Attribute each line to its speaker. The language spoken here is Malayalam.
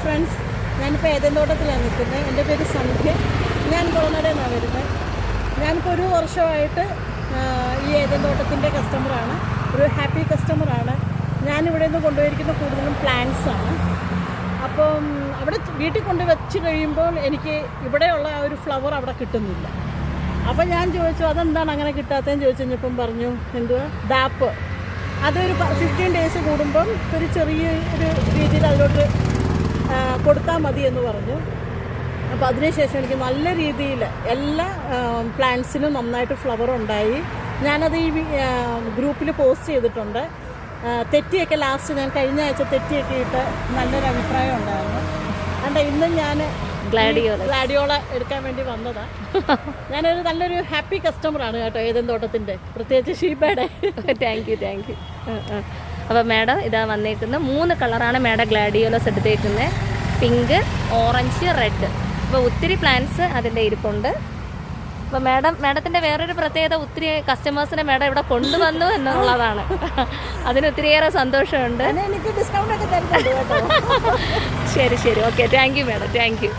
Speaker 1: ഫ്രണ്ട്സ്, ഞാനിപ്പോൾ ഏതൻ തോട്ടത്തിലാണ് നിൽക്കുന്നത്. എൻ്റെ പേര് സന്ധ്യ. ഞാൻ കൊളനടയിൽ നിന്നാണ് വരുന്നത്. ഞാനിപ്പോൾ ഒരു വർഷമായിട്ട് ഈ ഏതൻ തോട്ടത്തിൻ്റെ കസ്റ്റമറാണ്. ഒരു ഹാപ്പി കസ്റ്റമറാണ്. ഞാനിവിടെ നിന്ന് കൊണ്ടുപോയിരിക്കുന്ന കൂടുതലും പ്ലാന്റ്സാണ്. അപ്പം അവിടെ വീട്ടിൽ കൊണ്ട് വെച്ച് കഴിയുമ്പോൾ എനിക്ക് ഇവിടെയുള്ള ആ ഒരു ഫ്ലവർ അവിടെ കിട്ടുന്നില്ല. അപ്പം ഞാൻ ചോദിച്ചു അതെന്താണ് അങ്ങനെ കിട്ടാത്തതെന്ന് ചോദിച്ചു കഴിഞ്ഞപ്പം പറഞ്ഞു എന്തുവാ ദാപ്പ്, അതൊരു 15 days കൂടുമ്പം ഒരു ചെറിയ ഒരു രീതിയിൽ അതിലോട്ട് കൊടുത്താൽ മതി എന്ന് പറഞ്ഞു. അപ്പോൾ അതിനുശേഷം എനിക്ക് നല്ല രീതിയിൽ എല്ലാ പ്ലാന്റ്സിനും നന്നായിട്ട് ഫ്ലവർ ഉണ്ടായി. ഞാനത് ഈ ഗ്രൂപ്പിൽ പോസ്റ്റ് ചെയ്തിട്ടുണ്ട്. തെറ്റിയൊക്കെ ലാസ്റ്റ് ഞാൻ കഴിഞ്ഞ ആഴ്ച തെറ്റിയൊക്കെ ഇട്ട് നല്ലൊരു അഭിപ്രായം ഉണ്ടായിരുന്നു. അതുകൊണ്ട് ഇന്നും ഞാൻ ഗ്ലാഡിയോള എടുക്കാൻ വേണ്ടി വന്നതാണ്. ഞാനൊരു നല്ലൊരു ഹാപ്പി കസ്റ്റമറാണ് കേട്ടോ ഏതൻ തോട്ടത്തിൻ്റെ, പ്രത്യേകിച്ച് ഷീബയുടെ.
Speaker 2: Thank you. അപ്പോൾ മാഡം ഇതാ വന്നേക്കുന്നത് 3 കളറാണ് മാഡം ഗ്ലാഡിയോലസ് എടുത്തേക്കുന്നത്. Pink, orange, red. അപ്പോൾ ഒത്തിരി പ്ലാന്റ്സ് അതിൻ്റെ ഇരിപ്പുണ്ട്. അപ്പോൾ മാഡത്തിൻ്റെ വേറൊരു പ്രത്യേകത, ഒത്തിരി കസ്റ്റമേഴ്സിനെ മാഡം ഇവിടെ കൊണ്ടുവന്നു എന്നുള്ളതാണ്. അതിന് ഒത്തിരിയേറെ സന്തോഷമുണ്ട്.
Speaker 1: എനിക്ക് ഡിസ്കൗണ്ട് ഒക്കെ തരുന്നുണ്ട് കേട്ടോ.
Speaker 2: ശരി, okay. Thank you madam, thank you.